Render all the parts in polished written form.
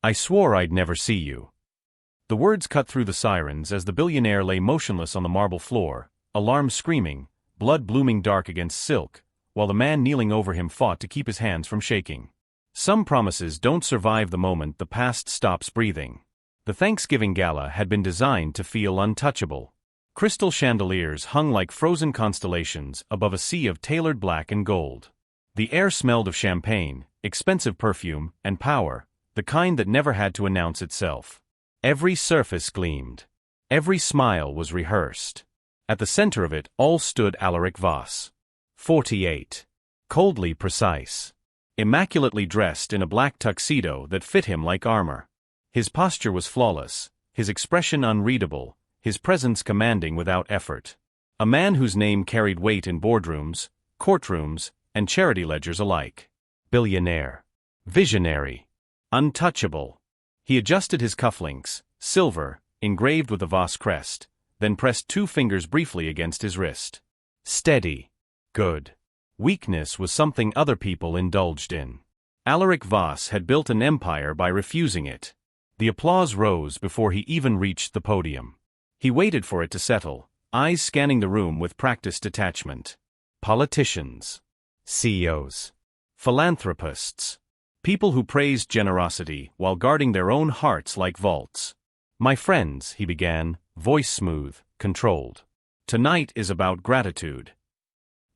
I swore I'd never see you. The words cut through the sirens as the billionaire lay motionless on the marble floor, alarm screaming, blood blooming dark against silk, while the man kneeling over him fought to keep his hands from shaking. Some promises don't survive the moment the past stops breathing. The Thanksgiving Gala had been designed to feel untouchable. Crystal chandeliers hung like frozen constellations above a sea of tailored black and gold. The air smelled of champagne, expensive perfume, and power, the kind that never had to announce itself. Every surface gleamed. Every smile was rehearsed. At the center of it all stood Alaric Voss. 48. Coldly precise. Immaculately dressed in a black tuxedo that fit him like armor. His posture was flawless, his expression unreadable, his presence commanding without effort. A man whose name carried weight in boardrooms, courtrooms, and charity ledgers alike. Billionaire. Visionary. Untouchable. He adjusted his cufflinks, silver, engraved with the Voss crest, then pressed 2 fingers briefly against his wrist. Steady. Good. Weakness was something other people indulged in. Alaric Voss had built an empire by refusing it. The applause rose before he even reached the podium. He waited for it to settle, eyes scanning the room with practiced detachment. Politicians. CEOs. Philanthropists. People who praised generosity while guarding their own hearts like vaults. My friends, he began, voice smooth, controlled. Tonight is about gratitude.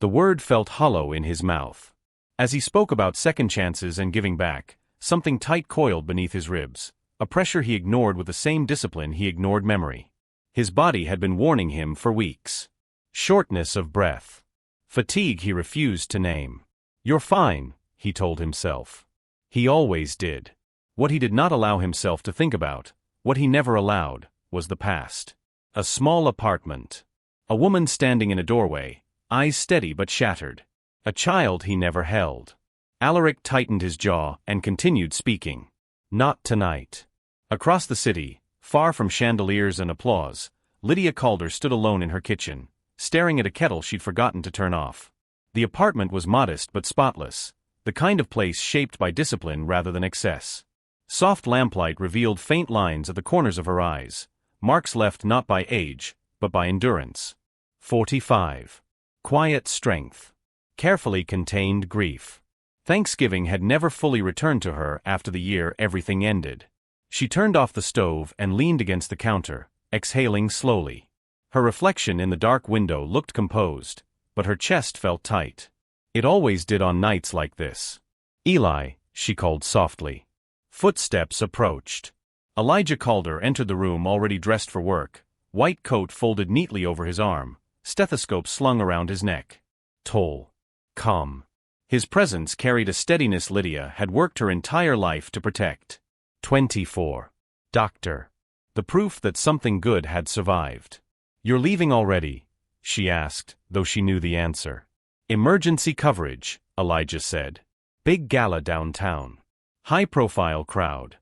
The word felt hollow in his mouth. As he spoke about second chances and giving back, something tight coiled beneath his ribs, a pressure he ignored with the same discipline he ignored memory. His body had been warning him for weeks. Shortness of breath. Fatigue he refused to name. You're fine, he told himself. He always did. What he did not allow himself to think about, what he never allowed, was the past. A small apartment. A woman standing in a doorway, eyes steady but shattered. A child he never held. Alaric tightened his jaw and continued speaking. Not tonight. Across the city, far from chandeliers and applause, Lydia Calder stood alone in her kitchen, staring at a kettle she'd forgotten to turn off. The apartment was modest but spotless, the kind of place shaped by discipline rather than excess. Soft lamplight revealed faint lines at the corners of her eyes, marks left not by age, but by endurance. 45. Quiet strength. Carefully contained grief. Thanksgiving had never fully returned to her after the year everything ended. She turned off the stove and leaned against the counter, exhaling slowly. Her reflection in the dark window looked composed, but her chest felt tight. It always did on nights like this. Eli, she called softly. Footsteps approached. Elijah Calder entered the room already dressed for work, white coat folded neatly over his arm, stethoscope slung around his neck. Tall. Calm. His presence carried a steadiness Lydia had worked her entire life to protect. 24. Doctor. The proof that something good had survived. You're leaving already? She asked, though she knew the answer. Emergency coverage, Elijah said. Big gala downtown. High-profile crowd.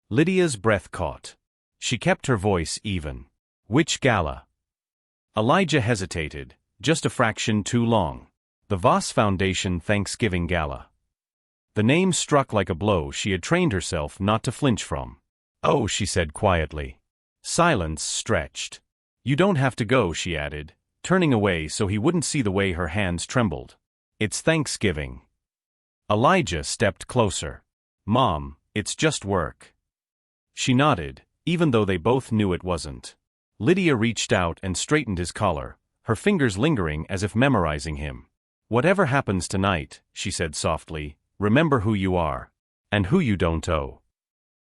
Lydia's breath caught. She kept her voice even. Which gala? Elijah hesitated, just a fraction too long. The Voss Foundation Thanksgiving Gala. The name struck like a blow she had trained herself not to flinch from. Oh, she said quietly. Silence stretched. You don't have to go, she added, turning away so he wouldn't see the way her hands trembled. It's Thanksgiving. Elijah stepped closer. Mom, it's just work. She nodded, even though they both knew it wasn't. Lydia reached out and straightened his collar, her fingers lingering as if memorizing him. Whatever happens tonight, she said softly, remember who you are. And who you don't owe.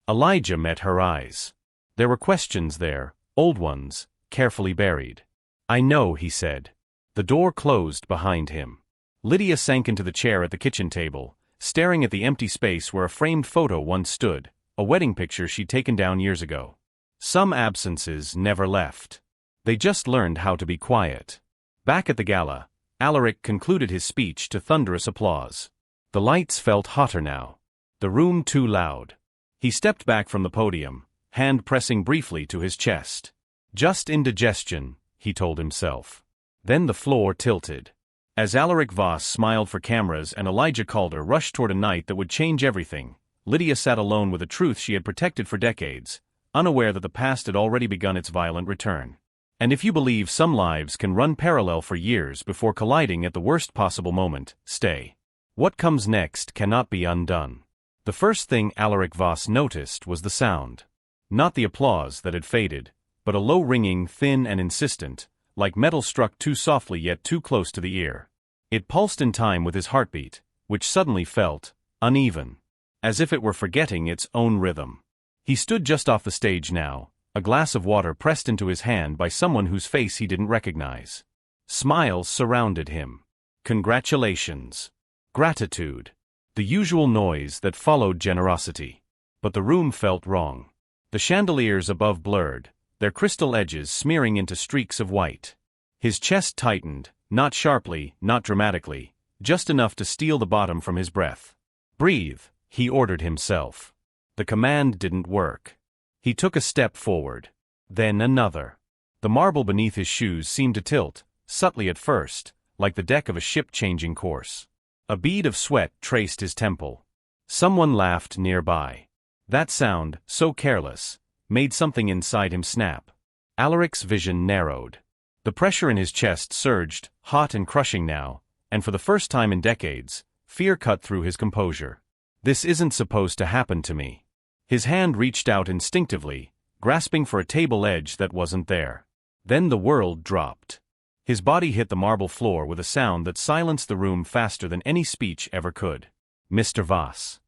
Elijah met her eyes. There were questions there, old ones, carefully buried. I know, he said. The door closed behind him. Lydia sank into the chair at the kitchen table, staring at the empty space where a framed photo once stood, a wedding picture she'd taken down years ago. Some absences never left. They just learned how to be quiet. Back at the gala, Alaric concluded his speech to thunderous applause. The lights felt hotter now. The room too loud. He stepped back from the podium, hand pressing briefly to his chest. Just indigestion, he told himself. Then the floor tilted. As Alaric Voss smiled for cameras and Elijah Calder rushed toward a night that would change everything, Lydia sat alone with a truth she had protected for decades, unaware that the past had already begun its violent return. And if you believe some lives can run parallel for years before colliding at the worst possible moment, stay. What comes next cannot be undone. The first thing Alaric Voss noticed was the sound. Not the applause that had faded, but a low ringing, thin and insistent, like metal struck too softly yet too close to the ear. It pulsed in time with his heartbeat, which suddenly felt uneven, as if it were forgetting its own rhythm. He stood just off the stage now, a glass of water pressed into his hand by someone whose face he didn't recognize. Smiles surrounded him. Congratulations. Gratitude. The usual noise that followed generosity. But the room felt wrong. The chandeliers above blurred, their crystal edges smearing into streaks of white. His chest tightened, not sharply, not dramatically, just enough to steal the bottom from his breath. Breathe, he ordered himself. The command didn't work. He took a step forward. Then another. The marble beneath his shoes seemed to tilt, subtly at first, like the deck of a ship changing course. A bead of sweat traced his temple. Someone laughed nearby. That sound, so careless, made something inside him snap. Alaric's vision narrowed. The pressure in his chest surged, hot and crushing now, and for the first time in decades, fear cut through his composure. This isn't supposed to happen to me. His hand reached out instinctively, grasping for a table edge that wasn't there. Then the world dropped. His body hit the marble floor with a sound that silenced the room faster than any speech ever could. Mr. Voss.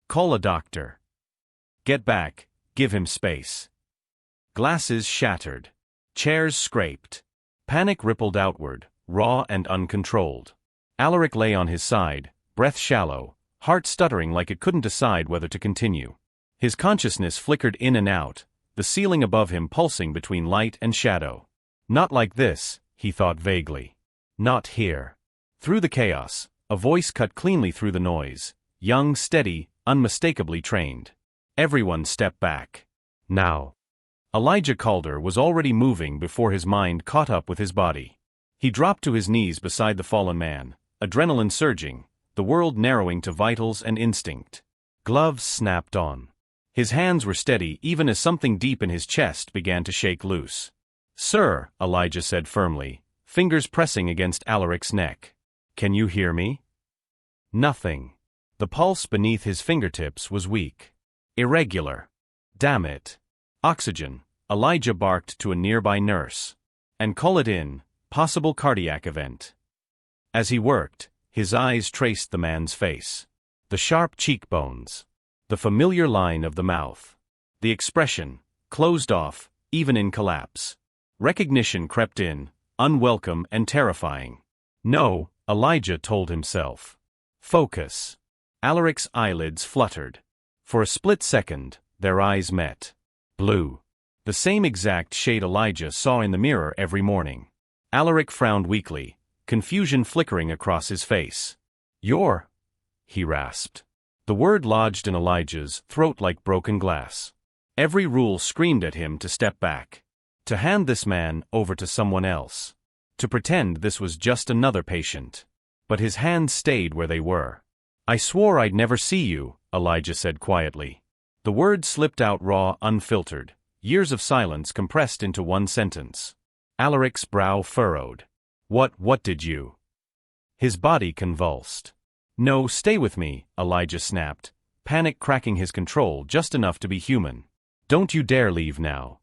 Call a doctor. Get back, give him space. Glasses shattered. Chairs scraped. Panic rippled outward, raw and uncontrolled. Alaric lay on his side, breath shallow, heart stuttering like it couldn't decide whether to continue. His consciousness flickered in and out, the ceiling above him pulsing between light and shadow. Not like this, he thought vaguely. Not here. Through the chaos, a voice cut cleanly through the noise, young, steady, unmistakably trained. Everyone step back. Now. Elijah Calder was already moving before his mind caught up with his body. He dropped to his knees beside the fallen man, adrenaline surging, the world narrowing to vitals and instinct. Gloves snapped on. His hands were steady even as something deep in his chest began to shake loose. Sir, Elijah said firmly, fingers pressing against Alaric's neck. Can you hear me? Nothing. The pulse beneath his fingertips was weak. Irregular. Damn it. Oxygen, Elijah barked to a nearby nurse. And call it in, possible cardiac event. As he worked, his eyes traced the man's face. The sharp cheekbones. The familiar line of the mouth. The expression, closed off, even in collapse. Recognition crept in, unwelcome and terrifying. No, Elijah told himself. Focus. Alaric's eyelids fluttered. For a split second, their eyes met. Blue. The same exact shade Elijah saw in the mirror every morning. Alaric frowned weakly, confusion flickering across his face. You're... he rasped. The word lodged in Elijah's throat like broken glass. Every rule screamed at him to step back. To hand this man over to someone else. To pretend this was just another patient. But his hands stayed where they were. I swore I'd never see you, Elijah said quietly. The words slipped out raw, unfiltered, years of silence compressed into one sentence. Alaric's brow furrowed. What did you? His body convulsed. No, stay with me, Elijah snapped, panic cracking his control just enough to be human. Don't you dare leave now.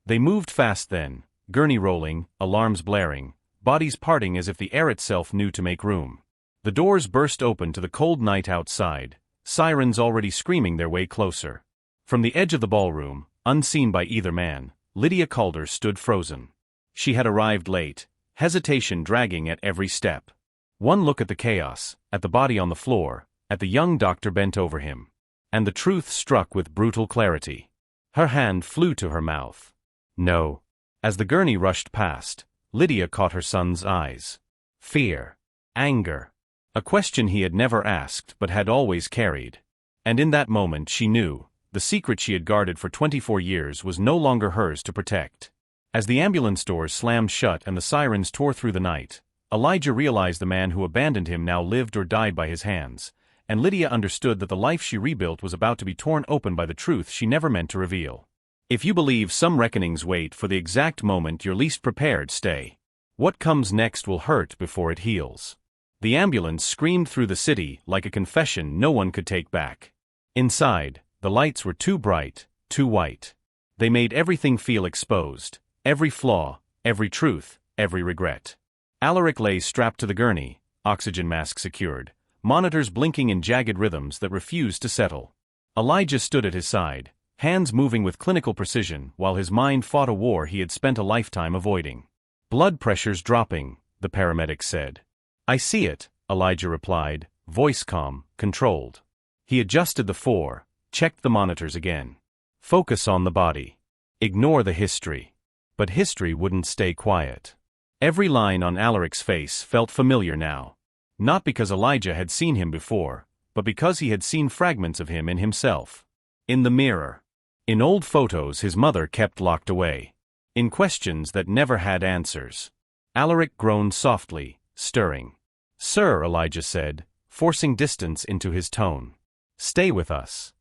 They moved fast then, gurney rolling, alarms blaring, bodies parting as if the air itself knew to make room. The doors burst open to the cold night outside, sirens already screaming their way closer. From the edge of the ballroom, unseen by either man, Lydia Calder stood frozen. She had arrived late, hesitation dragging at every step. One look at the chaos, at the body on the floor, at the young doctor bent over him. And the truth struck with brutal clarity. Her hand flew to her mouth. No. As the gurney rushed past, Lydia caught her son's eyes. Fear. Anger. A question he had never asked but had always carried. And in that moment she knew, the secret she had guarded for 24 years was no longer hers to protect. As the ambulance doors slammed shut and the sirens tore through the night, Elijah realized the man who abandoned him now lived or died by his hands, and Lydia understood that the life she rebuilt was about to be torn open by the truth she never meant to reveal. If you believe some reckonings wait for the exact moment you're least prepared, stay. What comes next will hurt before it heals. The ambulance screamed through the city like a confession no one could take back. Inside, the lights were too bright, too white. They made everything feel exposed, every flaw, every truth, every regret. Alaric lay strapped to the gurney, oxygen mask secured, monitors blinking in jagged rhythms that refused to settle. Elijah stood at his side, hands moving with clinical precision while his mind fought a war he had spent a lifetime avoiding. Blood pressure's dropping, the paramedic said. I see it, Elijah replied, voice calm, controlled. He adjusted the 4, checked the monitors again. Focus on the body. Ignore the history. But history wouldn't stay quiet. Every line on Alaric's face felt familiar now. Not because Elijah had seen him before, but because he had seen fragments of him in himself. In the mirror. In old photos his mother kept locked away. In questions that never had answers. Alaric groaned softly, stirring. Sir, Elijah said, forcing distance into his tone. Stay with us.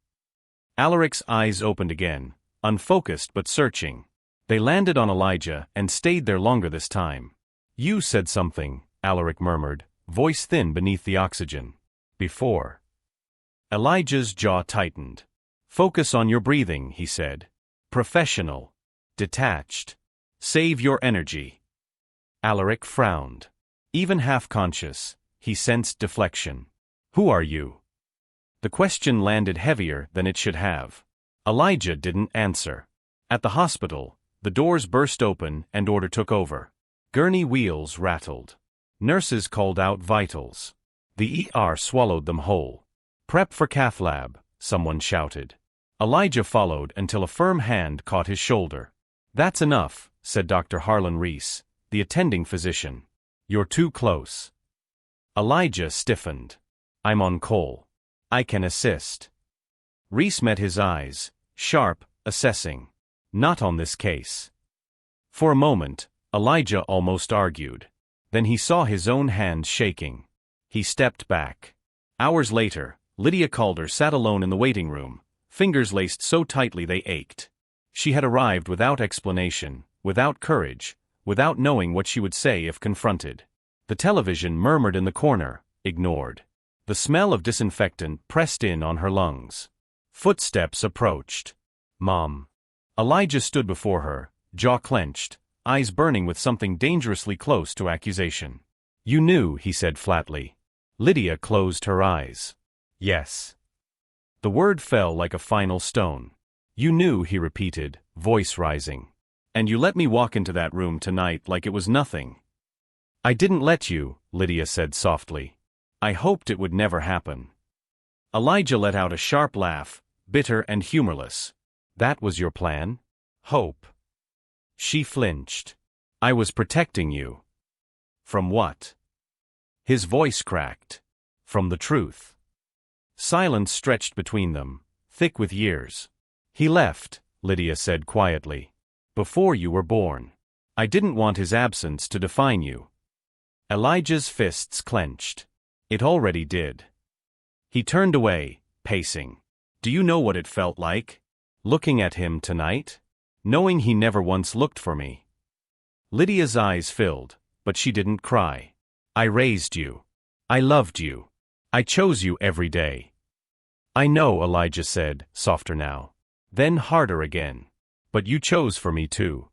Alaric's eyes opened again, unfocused but searching. They landed on Elijah and stayed there longer this time. You said something, Alaric murmured, voice thin beneath the oxygen. Before. Elijah's jaw tightened. Focus on your breathing, he said. Professional. Detached. Save your energy. Alaric frowned. Even half-conscious, he sensed deflection. Who are you? The question landed heavier than it should have. Elijah didn't answer. At the hospital, the doors burst open and order took over. Gurney wheels rattled. Nurses called out vitals. The ER swallowed them whole. Prep for cath lab, someone shouted. Elijah followed until a firm hand caught his shoulder. That's enough, said Dr. Harlan Reese, the attending physician. You're too close. Elijah stiffened. I'm on call. I can assist. Reese met his eyes, sharp, assessing. Not on this case. For a moment, Elijah almost argued. Then he saw his own hands shaking. He stepped back. Hours later, Lydia Calder sat alone in the waiting room, fingers laced so tightly they ached. She had arrived without explanation, without courage, without knowing what she would say if confronted. The television murmured in the corner, ignored. The smell of disinfectant pressed in on her lungs. Footsteps approached. Mom. Elijah stood before her, jaw clenched, eyes burning with something dangerously close to accusation. You knew, he said flatly. Lydia closed her eyes. Yes. The word fell like a final stone. You knew, he repeated, voice rising. And you let me walk into that room tonight like it was nothing. I didn't let you, Lydia said softly. I hoped it would never happen. Elijah let out a sharp laugh, bitter and humorless. That was your plan? Hope. She flinched. I was protecting you. From what? His voice cracked. From the truth. Silence stretched between them, thick with years. He left, Lydia said quietly. Before you were born. I didn't want his absence to define you. Elijah's fists clenched. It already did. He turned away, pacing. Do you know what it felt like? Looking at him tonight? Knowing he never once looked for me. Lydia's eyes filled, but she didn't cry. I raised you. I loved you. I chose you every day. I know, Elijah said, softer now. Then harder again. But you chose for me too.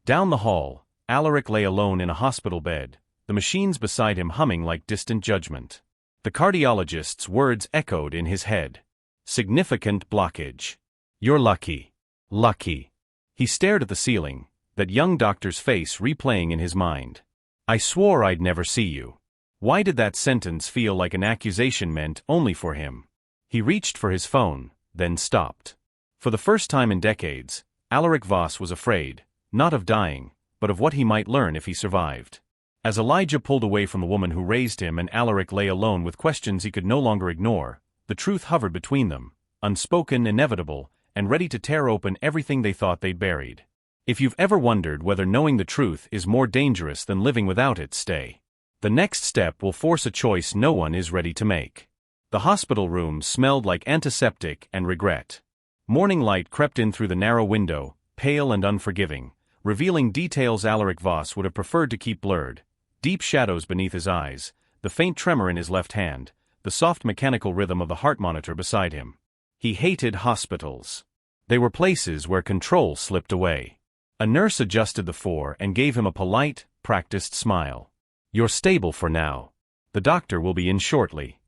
Down the hall, Alaric lay alone in a hospital bed, the machines beside him humming like distant judgment. The cardiologist's words echoed in his head. Significant blockage. You're lucky. Lucky. He stared at the ceiling, that young doctor's face replaying in his mind. I swore I'd never see you. Why did that sentence feel like an accusation meant only for him? He reached for his phone, then stopped. For the first time in decades, Alaric Voss was afraid, not of dying, but of what he might learn if he survived. As Elijah pulled away from the woman who raised him and Alaric lay alone with questions he could no longer ignore, the truth hovered between them, unspoken, inevitable, and ready to tear open everything they thought they'd buried. If you've ever wondered whether knowing the truth is more dangerous than living without it, stay. The next step will force a choice no one is ready to make. The hospital room smelled like antiseptic and regret. Morning light crept in through the narrow window, pale and unforgiving, revealing details Alaric Voss would have preferred to keep blurred. Deep shadows beneath his eyes, the faint tremor in his left hand, the soft mechanical rhythm of the heart monitor beside him. He hated hospitals. They were places where control slipped away. A nurse adjusted the four and gave him a polite, practiced smile. "You're stable for now. The doctor will be in shortly."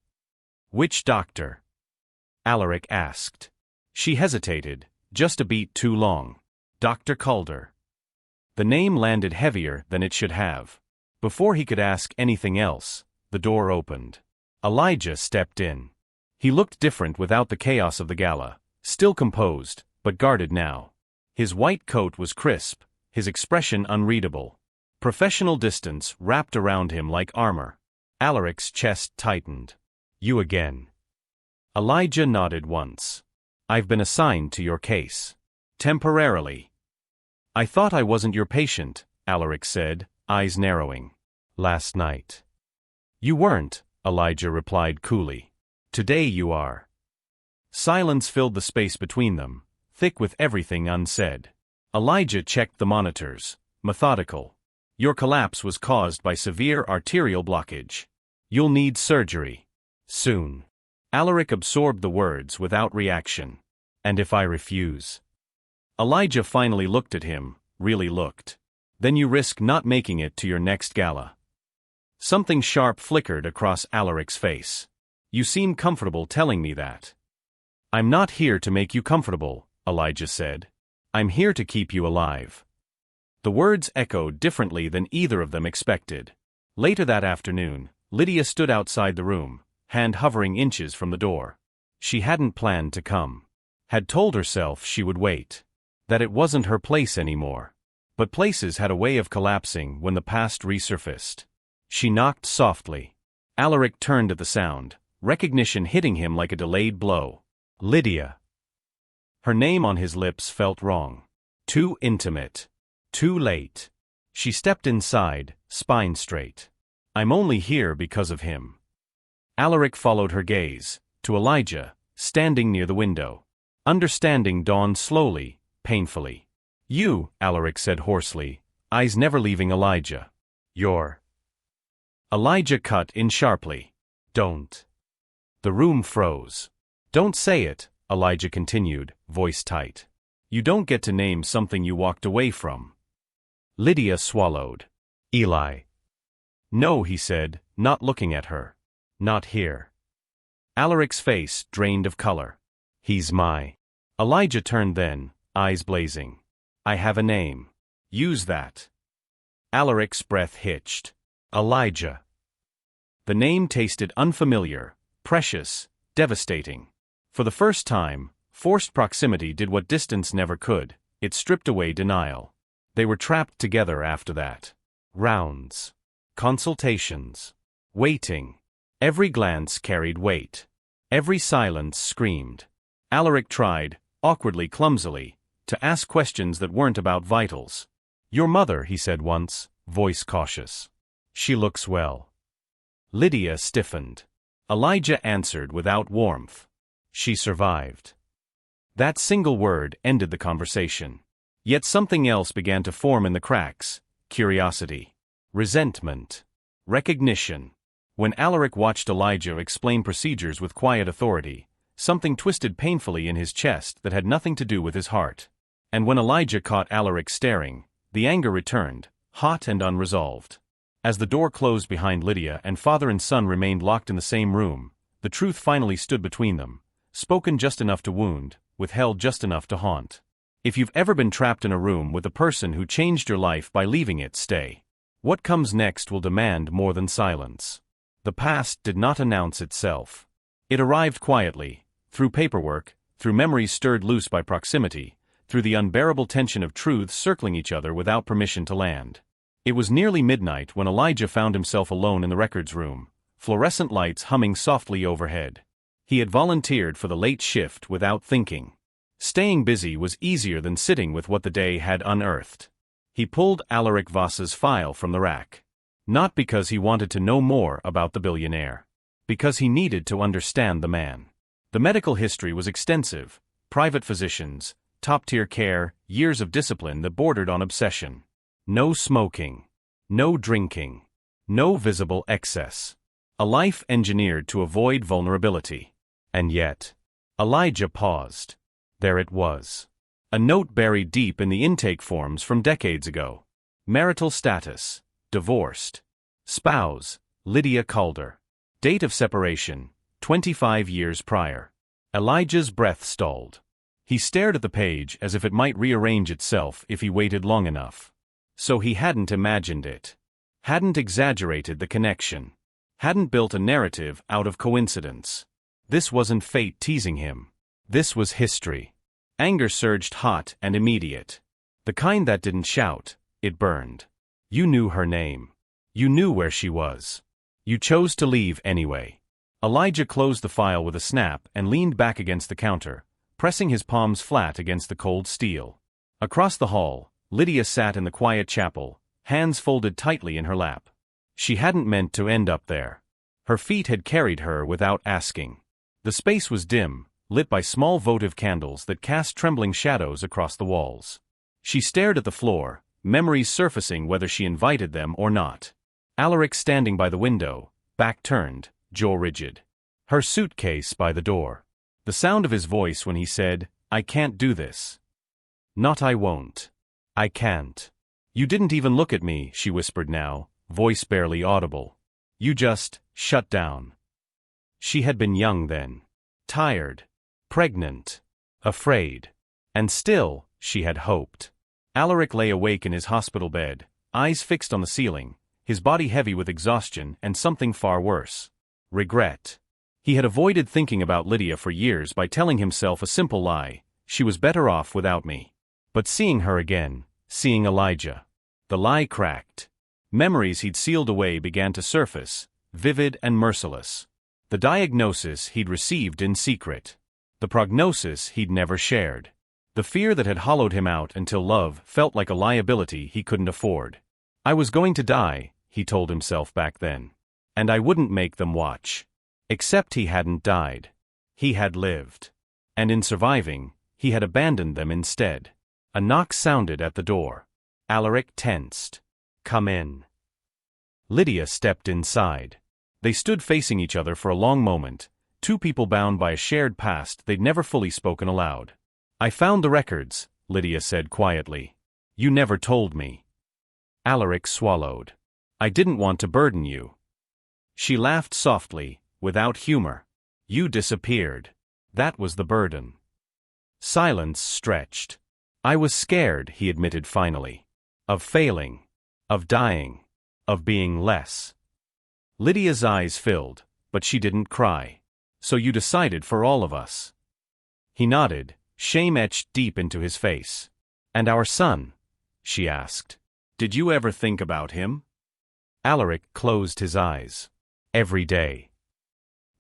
"Which doctor?" Alaric asked. She hesitated, just a beat too long. "Dr. Calder." The name landed heavier than it should have. Before he could ask anything else, the door opened. Elijah stepped in. He looked different without the chaos of the gala, still composed, but guarded now. His white coat was crisp, his expression unreadable. Professional distance wrapped around him like armor. Alaric's chest tightened. "You again." Elijah nodded once. "I've been assigned to your case. Temporarily." "I thought I wasn't your patient," Alaric said, eyes narrowing. "Last night." "You weren't," Elijah replied coolly. "Today you are." Silence filled the space between them, thick with everything unsaid. Elijah checked the monitors, methodical. "Your collapse was caused by severe arterial blockage. You'll need surgery. Soon." Alaric absorbed the words without reaction. "And if I refuse?" Elijah finally looked at him, really looked. "Then you risk not making it to your next gala." Something sharp flickered across Alaric's face. "You seem comfortable telling me that." "I'm not here to make you comfortable," Elijah said. "I'm here to keep you alive." The words echoed differently than either of them expected. Later that afternoon, Lydia stood outside the room, hand hovering inches from the door. She hadn't planned to come. Had told herself she would wait. That it wasn't her place anymore. But places had a way of collapsing when the past resurfaced. She knocked softly. Alaric turned at the sound, recognition hitting him like a delayed blow. "Lydia." Her name on his lips felt wrong. Too intimate. Too late. She stepped inside, spine straight. "I'm only here because of him." Alaric followed her gaze, to Elijah, standing near the window. Understanding dawned slowly, painfully. "You," Alaric said hoarsely, eyes never leaving Elijah. "You're." Elijah cut in sharply. "Don't." The room froze. "Don't say it," Elijah continued, voice tight. "You don't get to name something you walked away from." Lydia swallowed. "Eli." "No," he said, not looking at her. "Not here." Alaric's face drained of color. "He's my." Elijah turned then, eyes blazing. "I have a name. Use that." Alaric's breath hitched. "Elijah." The name tasted unfamiliar, precious, devastating. For the first time, forced proximity did what distance never could. It stripped away denial. They were trapped together after that. Rounds. Consultations. Waiting. Every glance carried weight. Every silence screamed. Alaric tried, awkwardly, clumsily, to ask questions that weren't about vitals. "Your mother," he said once, voice cautious. "She looks well." Lydia stiffened. Elijah answered without warmth. "She survived." That single word ended the conversation. Yet something else began to form in the cracks: curiosity, resentment, recognition. When Alaric watched Elijah explain procedures with quiet authority, something twisted painfully in his chest that had nothing to do with his heart. And when Elijah caught Alaric staring, the anger returned, hot and unresolved. As the door closed behind Lydia and father and son remained locked in the same room, the truth finally stood between them, spoken just enough to wound, withheld just enough to haunt. If you've ever been trapped in a room with a person who changed your life by leaving it, stay. What comes next will demand more than silence. The past did not announce itself. It arrived quietly, through paperwork, through memories stirred loose by proximity, through the unbearable tension of truths circling each other without permission to land. It was nearly midnight when Elijah found himself alone in the records room, fluorescent lights humming softly overhead. He had volunteered for the late shift without thinking. Staying busy was easier than sitting with what the day had unearthed. He pulled Alaric Voss's file from the rack. Not because he wanted to know more about the billionaire. Because he needed to understand the man. The medical history was extensive: private physicians, top-tier care, years of discipline that bordered on obsession. No smoking. No drinking. No visible excess. A life engineered to avoid vulnerability. And yet, Elijah paused. There it was. A note buried deep in the intake forms from decades ago. Marital status: divorced. Spouse: Lydia Calder. Date of separation: 25 years prior. Elijah's breath stalled. He stared at the page as if it might rearrange itself if he waited long enough. So he hadn't imagined it. Hadn't exaggerated the connection. Hadn't built a narrative out of coincidence. This wasn't fate teasing him. This was history. Anger surged hot and immediate. The kind that didn't shout, it burned. You knew her name. You knew where she was. You chose to leave anyway. Elijah closed the file with a snap and leaned back against the counter, pressing his palms flat against the cold steel. Across the hall, Lydia sat in the quiet chapel, hands folded tightly in her lap. She hadn't meant to end up there. Her feet had carried her without asking. The space was dim, lit by small votive candles that cast trembling shadows across the walls. She stared at the floor, memories surfacing whether she invited them or not. Alaric standing by the window, back turned, jaw rigid. Her suitcase by the door. The sound of his voice when he said, "I can't do this." "Not I won't. I can't." "You didn't even look at me," she whispered now, voice barely audible. "You just shut down." She had been young then. Tired. Pregnant. Afraid. And still, she had hoped. Alaric lay awake in his hospital bed, eyes fixed on the ceiling, his body heavy with exhaustion and something far worse. Regret. He had avoided thinking about Lydia for years by telling himself a simple lie: she was better off without me. But seeing her again, seeing Elijah. The lie cracked. Memories he'd sealed away began to surface, vivid and merciless. The diagnosis he'd received in secret. The prognosis he'd never shared. The fear that had hollowed him out until love felt like a liability he couldn't afford. "I was going to die," he told himself back then. "And I wouldn't make them watch." Except he hadn't died. He had lived. And in surviving, he had abandoned them instead. A knock sounded at the door. Alaric tensed. "Come in." Lydia stepped inside. They stood facing each other for a long moment, two people bound by a shared past they'd never fully spoken aloud. "I found the records," Lydia said quietly. "You never told me." Alaric swallowed. "I didn't want to burden you." She laughed softly, without humor. "You disappeared. That was the burden." Silence stretched. "I was scared," he admitted finally. "Of failing. Of dying. Of being less." Lydia's eyes filled, but she didn't cry. "So you decided for all of us?" He nodded, shame etched deep into his face. "And our son?" she asked. "Did you ever think about him?" Alaric closed his eyes. "Every day."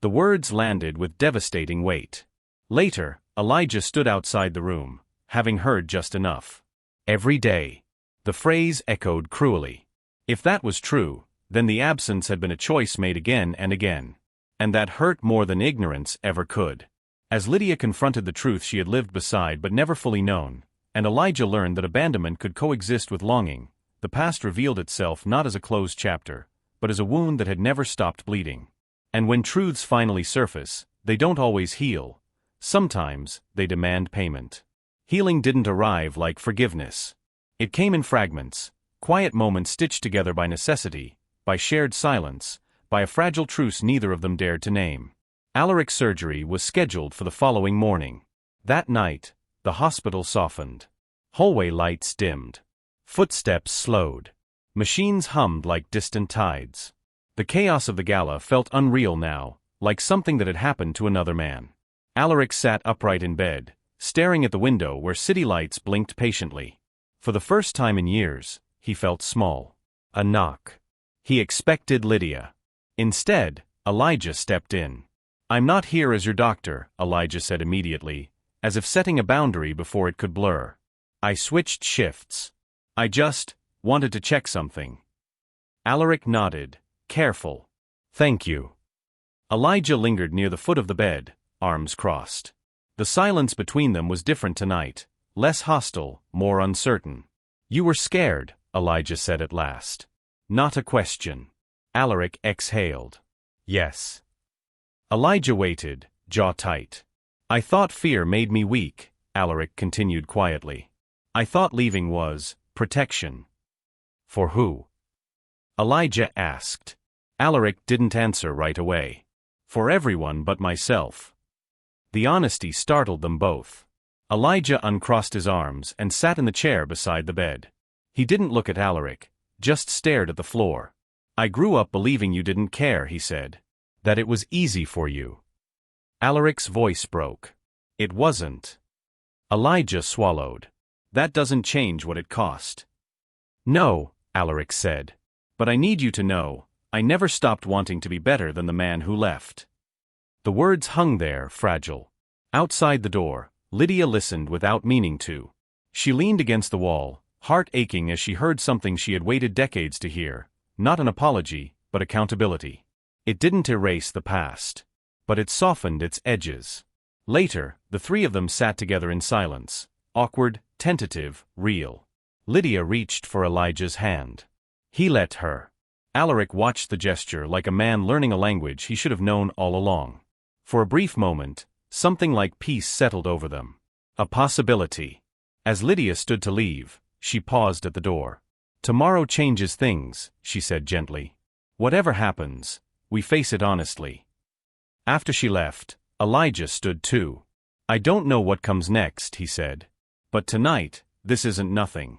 The words landed with devastating weight. Later, Elijah stood outside the room, having heard just enough. "Every day." The phrase echoed cruelly. If that was true, then the absence had been a choice made again and again. And that hurt more than ignorance ever could. As Lydia confronted the truth she had lived beside but never fully known, and Elijah learned that abandonment could coexist with longing, the past revealed itself not as a closed chapter, but as a wound that had never stopped bleeding. And when truths finally surface, they don't always heal. Sometimes, they demand payment. Healing didn't arrive like forgiveness. It came in fragments, quiet moments stitched together by necessity, by shared silence, by a fragile truce neither of them dared to name. Alaric's surgery was scheduled for the following morning. That night, the hospital softened. Hallway lights dimmed. Footsteps slowed. Machines hummed like distant tides. The chaos of the gala felt unreal now, like something that had happened to another man. Alaric sat upright in bed, staring at the window where city lights blinked patiently. For the first time in years, he felt small. A knock. He expected Lydia. Instead, Elijah stepped in. "I'm not here as your doctor," Elijah said immediately, as if setting a boundary before it could blur. "I switched shifts. I just wanted to check something." Alaric nodded, careful. "Thank you." Elijah lingered near the foot of the bed, arms crossed. The silence between them was different tonight, less hostile, more uncertain. "You were scared," Elijah said at last. "Not a question." Alaric exhaled. "Yes." Elijah waited, jaw tight. "I thought fear made me weak," Alaric continued quietly. "I thought leaving was protection." "For who?" Elijah asked. Alaric didn't answer right away. "For everyone but myself." The honesty startled them both. Elijah uncrossed his arms and sat in the chair beside the bed. He didn't look at Alaric, just stared at the floor. "I grew up believing you didn't care," he said. "That it was easy for you." Alaric's voice broke. "It wasn't." Elijah swallowed. "That doesn't change what it cost." "No," Alaric said. "But I need you to know, I never stopped wanting to be better than the man who left." The words hung there, fragile. Outside the door, Lydia listened without meaning to. She leaned against the wall, heart aching as she heard something she had waited decades to hear, not an apology, but accountability. It didn't erase the past, but it softened its edges. Later, the three of them sat together in silence, awkward, tentative, real. Lydia reached for Elijah's hand. He let her. Alaric watched the gesture like a man learning a language he should have known all along. For a brief moment, something like peace settled over them. A possibility. As Lydia stood to leave, she paused at the door. "Tomorrow changes things," she said gently. "Whatever happens, we face it honestly." After she left, Elijah stood too. "I don't know what comes next," he said. "But tonight, this isn't nothing."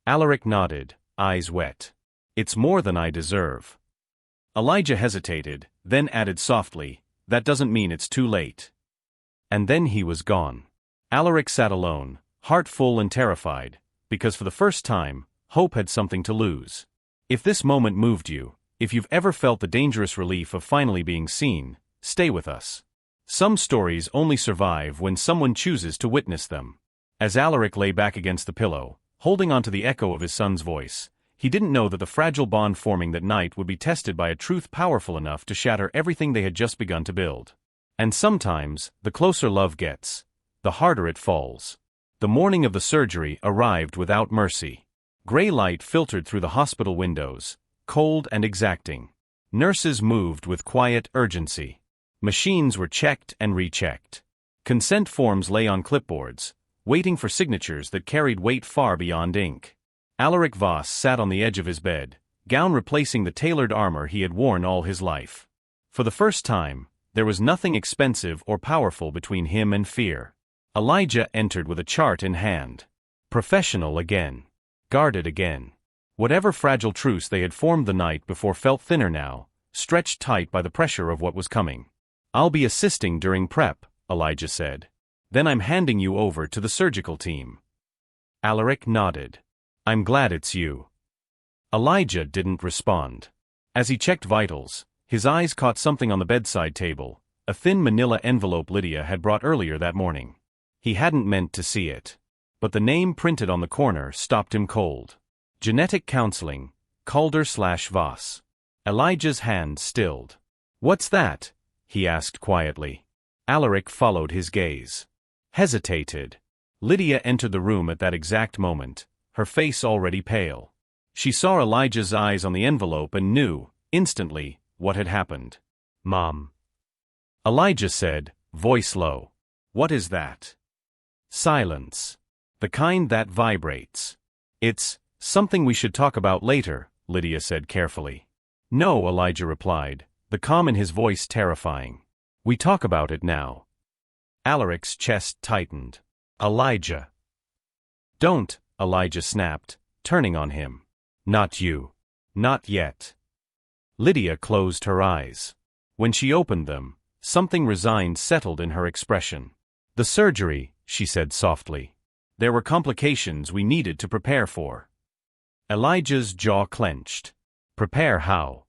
Alaric nodded, eyes wet. "It's more than I deserve." Elijah hesitated, then added softly, "That doesn't mean it's too late." And then he was gone. Alaric sat alone, heart full and terrified, because for the first time, hope had something to lose. If this moment moved you, if you've ever felt the dangerous relief of finally being seen, stay with us. Some stories only survive when someone chooses to witness them. As Alaric lay back against the pillow, holding onto the echo of his son's voice, he didn't know that the fragile bond forming that night would be tested by a truth powerful enough to shatter everything they had just begun to build. And sometimes, the closer love gets, the harder it falls. The morning of the surgery arrived without mercy. Gray light filtered through the hospital windows, cold and exacting. Nurses moved with quiet urgency. Machines were checked and rechecked. Consent forms lay on clipboards, waiting for signatures that carried weight far beyond ink. Alaric Voss sat on the edge of his bed, gown replacing the tailored armor he had worn all his life. For the first time, there was nothing expensive or powerful between him and fear. Elijah entered with a chart in hand. Professional again. Guarded again. Whatever fragile truce they had formed the night before felt thinner now, stretched tight by the pressure of what was coming. "I'll be assisting during prep," Elijah said. "Then I'm handing you over to the surgical team." Alaric nodded. "I'm glad it's you." Elijah didn't respond. As he checked vitals, his eyes caught something on the bedside table, a thin manila envelope Lydia had brought earlier that morning. He hadn't meant to see it. But the name printed on the corner stopped him cold. Genetic Counseling, Calder/Voss. Elijah's hand stilled. "What's that?" he asked quietly. Alaric followed his gaze. Hesitated. Lydia entered the room at that exact moment, her face already pale. She saw Elijah's eyes on the envelope and knew, instantly, what had happened. "Mom." Elijah said, voice low. "What is that?" Silence. The kind that vibrates. "It's something we should talk about later," Lydia said carefully. "No," Elijah replied, the calm in his voice terrifying. "We talk about it now." Alaric's chest tightened. "Elijah." "Don't," Elijah snapped, turning on him. "Not you. Not yet." Lydia closed her eyes. When she opened them, something resigned settled in her expression. "The surgery," she said softly. "There were complications we needed to prepare for." Elijah's jaw clenched. "Prepare how?"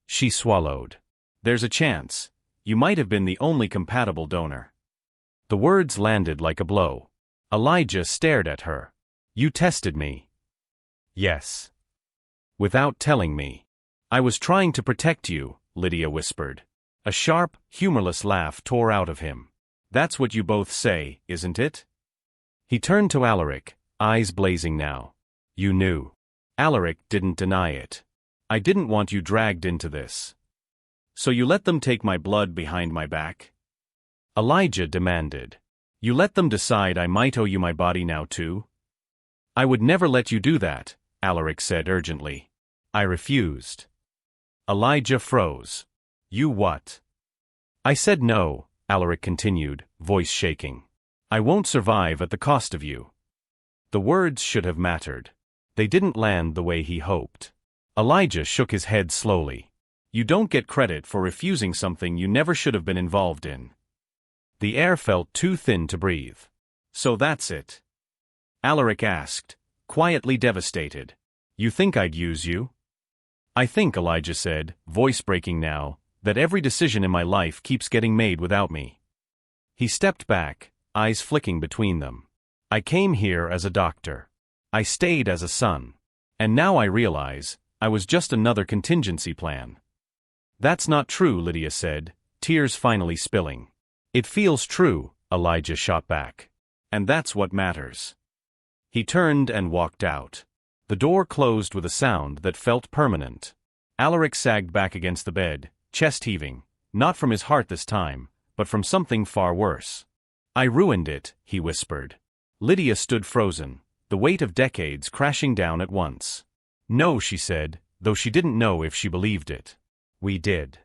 She swallowed. "There's a chance. You might have been the only compatible donor." The words landed like a blow. Elijah stared at her. "You tested me." "Yes." "Without telling me." "I was trying to protect you," Lydia whispered. A sharp, humorless laugh tore out of him. That's what you both say, isn't it? He turned to Alaric, eyes blazing now. You knew. Alaric didn't deny it. I didn't want you dragged into this. So you let them take my blood behind my back? Elijah demanded. You let them decide I might owe you my body now too? I would never let you do that, Alaric said urgently. I refused. Elijah froze. You what? I said no, Alaric continued, voice shaking. I won't survive at the cost of you. The words should have mattered. They didn't land the way he hoped. Elijah shook his head slowly. You don't get credit for refusing something you never should have been involved in. The air felt too thin to breathe. So that's it? Alaric asked, quietly devastated. You think I'd use you? I think, Elijah said, voice breaking now, that every decision in my life keeps getting made without me. He stepped back, eyes flicking between them. I came here as a doctor. I stayed as a son. And now I realize, I was just another contingency plan. That's not true, Lydia said, tears finally spilling. It feels true, Elijah shot back. And that's what matters. He turned and walked out. The door closed with a sound that felt permanent. Alaric sagged back against the bed, chest heaving, not from his heart this time, but from something far worse. I ruined it, he whispered. Lydia stood frozen, the weight of decades crashing down at once. No, she said, though she didn't know if she believed it. We did.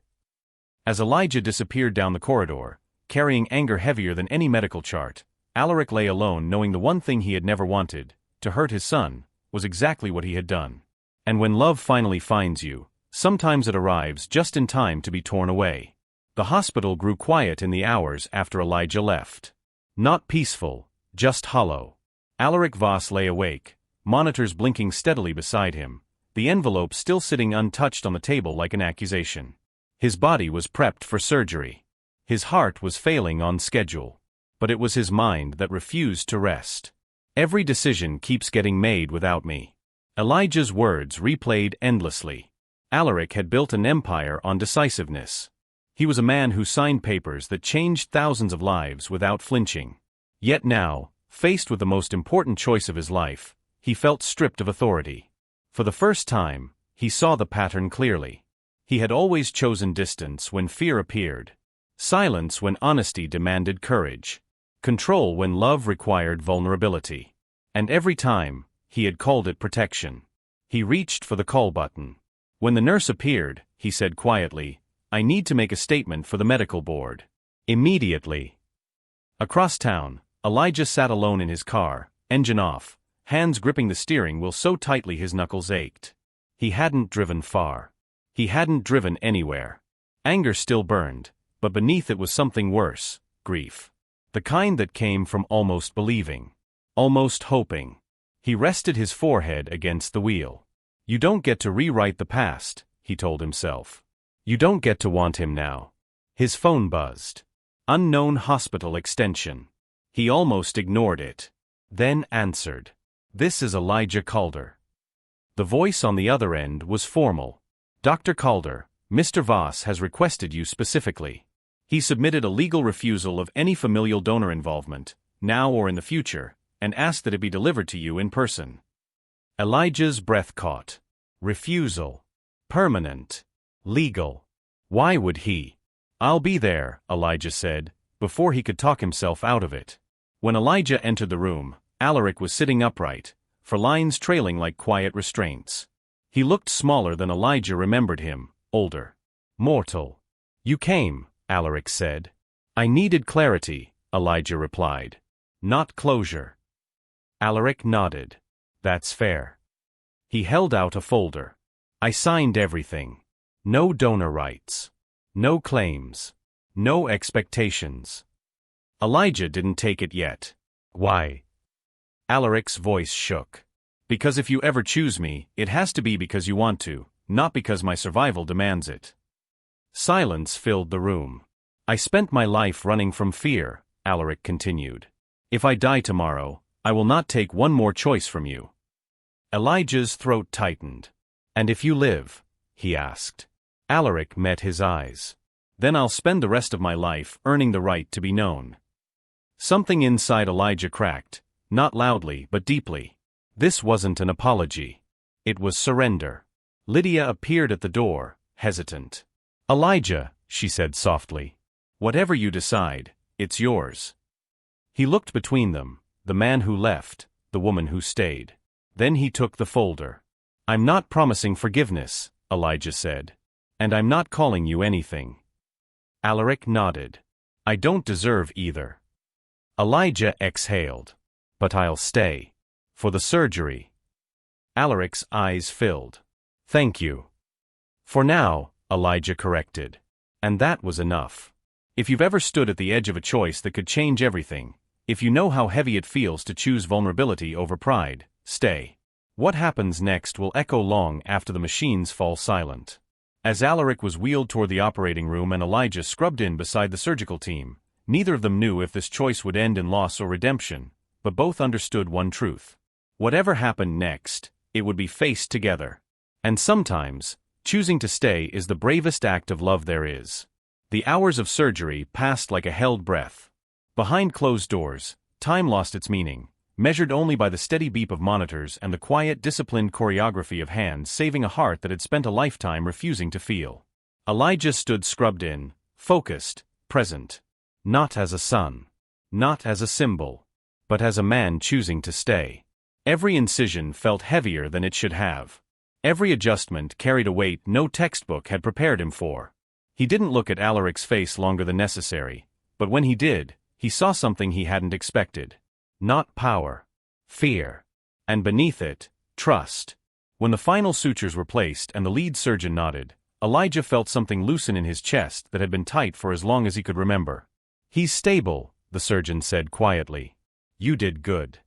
As Elijah disappeared down the corridor, carrying anger heavier than any medical chart, Alaric lay alone knowing the one thing he had never wanted, to hurt his son, was exactly what he had done. And when love finally finds you, sometimes it arrives just in time to be torn away. The hospital grew quiet in the hours after Elijah left. Not peaceful, just hollow. Alaric Voss lay awake, monitors blinking steadily beside him, the envelope still sitting untouched on the table like an accusation. His body was prepped for surgery. His heart was failing on schedule. But it was his mind that refused to rest. Every decision keeps getting made without me. Elijah's words replayed endlessly. Alaric had built an empire on decisiveness. He was a man who signed papers that changed thousands of lives without flinching. Yet now, faced with the most important choice of his life, he felt stripped of authority. For the first time, he saw the pattern clearly. He had always chosen distance when fear appeared. Silence when honesty demanded courage. Control when love required vulnerability. And every time, he had called it protection. He reached for the call button. When the nurse appeared, he said quietly, I need to make a statement for the medical board. Immediately. Across town, Elijah sat alone in his car, engine off, hands gripping the steering wheel so tightly his knuckles ached. He hadn't driven far. He hadn't driven anywhere. Anger still burned, but beneath it was something worse, grief. The kind that came from almost believing. Almost hoping. He rested his forehead against the wheel. You don't get to rewrite the past, he told himself. You don't get to want him now. His phone buzzed. Unknown hospital extension. He almost ignored it. Then answered. This is Elijah Calder. The voice on the other end was formal. Dr. Calder, Mr. Voss has requested you specifically. He submitted a legal refusal of any familial donor involvement, now or in the future, and asked that it be delivered to you in person. Elijah's breath caught. Refusal. Permanent. Legal. Why would he? I'll be there, Elijah said, before he could talk himself out of it. When Elijah entered the room, Alaric was sitting upright, for lines trailing like quiet restraints. He looked smaller than Elijah remembered him, older. Mortal. You came, Alaric said. I needed clarity, Elijah replied. Not closure. Alaric nodded. That's fair. He held out a folder. I signed everything. No donor rights. No claims. No expectations. Elijah didn't take it yet. Why? Alaric's voice shook. Because if you ever choose me, it has to be because you want to, not because my survival demands it. Silence filled the room. I spent my life running from fear, Alaric continued. If I die tomorrow, I will not take one more choice from you. Elijah's throat tightened. And if you live? He asked. Alaric met his eyes. Then I'll spend the rest of my life earning the right to be known. Something inside Elijah cracked, not loudly but deeply. This wasn't an apology. It was surrender. Lydia appeared at the door, hesitant. "Elijah," she said softly. "Whatever you decide, it's yours." He looked between them, the man who left, the woman who stayed. Then he took the folder. "I'm not promising forgiveness," Elijah said. "And I'm not calling you anything." Alaric nodded. "I don't deserve either." Elijah exhaled. "But I'll stay. For the surgery." Alaric's eyes filled. "Thank you." "For now," Elijah corrected. And that was enough. If you've ever stood at the edge of a choice that could change everything, if you know how heavy it feels to choose vulnerability over pride, stay. What happens next will echo long after the machines fall silent. As Alaric was wheeled toward the operating room and Elijah scrubbed in beside the surgical team, neither of them knew if this choice would end in loss or redemption, but both understood one truth. Whatever happened next, it would be faced together. And sometimes, choosing to stay is the bravest act of love there is. The hours of surgery passed like a held breath. Behind closed doors, time lost its meaning, measured only by the steady beep of monitors and the quiet, disciplined choreography of hands saving a heart that had spent a lifetime refusing to feel. Elijah stood scrubbed in, focused, present. Not as a son. Not as a symbol. But as a man choosing to stay. Every incision felt heavier than it should have. Every adjustment carried a weight no textbook had prepared him for. He didn't look at Alaric's face longer than necessary, but when he did, he saw something he hadn't expected. Not power. Fear. And beneath it, trust. When the final sutures were placed and the lead surgeon nodded, Elijah felt something loosen in his chest that had been tight for as long as he could remember. "He's stable," the surgeon said quietly. "You did good."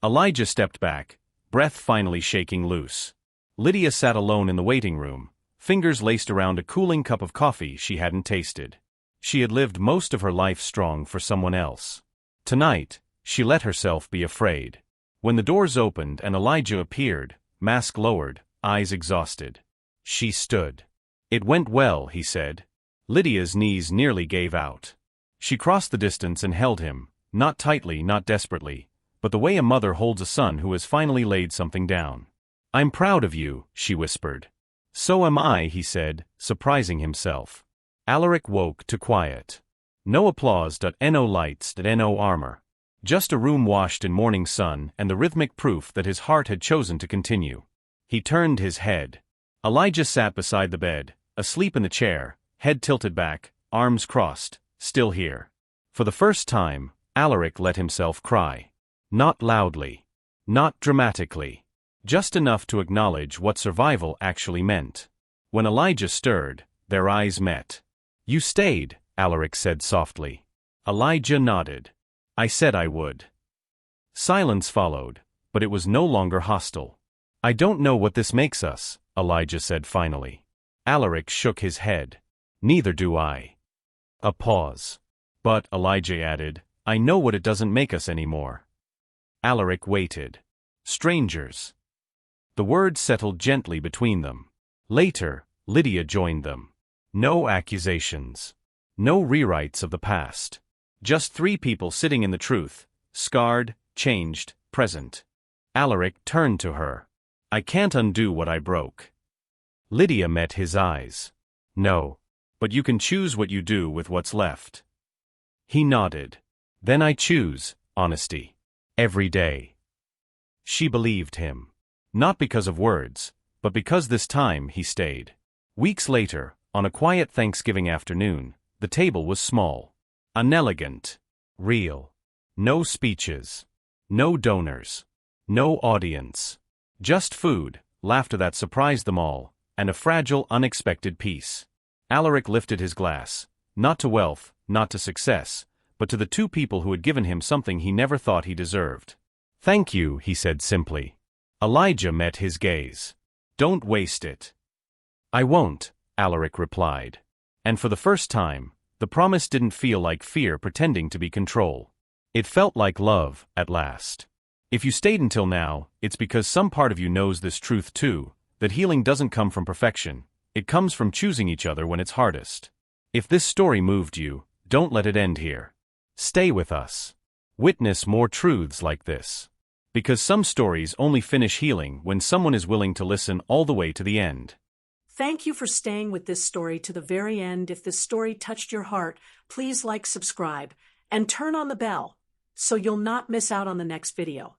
Elijah stepped back, breath finally shaking loose. Lydia sat alone in the waiting room, fingers laced around a cooling cup of coffee she hadn't tasted. She had lived most of her life strong for someone else. Tonight, she let herself be afraid. When the doors opened and Elijah appeared, mask lowered, eyes exhausted. She stood. "It went well," he said. Lydia's knees nearly gave out. She crossed the distance and held him, not tightly, not desperately, but the way a mother holds a son who has finally laid something down. "I'm proud of you," she whispered. "So am I," he said, surprising himself. Alaric woke to quiet. No applause, no lights, no armor. Just a room washed in morning sun and the rhythmic proof that his heart had chosen to continue. He turned his head. Elijah sat beside the bed, asleep in the chair, head tilted back, arms crossed, still here. For the first time, Alaric let himself cry. Not loudly. Not dramatically. Just enough to acknowledge what survival actually meant. When Elijah stirred, their eyes met. "You stayed," Alaric said softly. Elijah nodded. "I said I would." Silence followed, but it was no longer hostile. "I don't know what this makes us," Elijah said finally. Alaric shook his head. "Neither do I." A pause. "But," Elijah added, "I know what it doesn't make us anymore." Alaric waited. "Strangers." The words settled gently between them. Later, Lydia joined them. No accusations. No rewrites of the past. Just three people sitting in the truth, scarred, changed, present. Alaric turned to her. "I can't undo what I broke." Lydia met his eyes. "No. But you can choose what you do with what's left." He nodded. "Then I choose honesty. Every day." She believed him. Not because of words, but because this time he stayed. Weeks later, on a quiet Thanksgiving afternoon, the table was small. Unelegant. Real. No speeches. No donors. No audience. Just food, laughter that surprised them all, and a fragile, unexpected peace. Alaric lifted his glass, not to wealth, not to success, but to the two people who had given him something he never thought he deserved. "Thank you," he said simply. Elijah met his gaze. "Don't waste it." "I won't," Alaric replied. And for the first time, the promise didn't feel like fear pretending to be control. It felt like love, at last. If you stayed until now, it's because some part of you knows this truth too, that healing doesn't come from perfection, it comes from choosing each other when it's hardest. If this story moved you, don't let it end here. Stay with us. Witness more truths like this. Because some stories only finish healing when someone is willing to listen all the way to the end. Thank you for staying with this story to the very end. If this story touched your heart, please like, subscribe, and turn on the bell so you'll not miss out on the next video.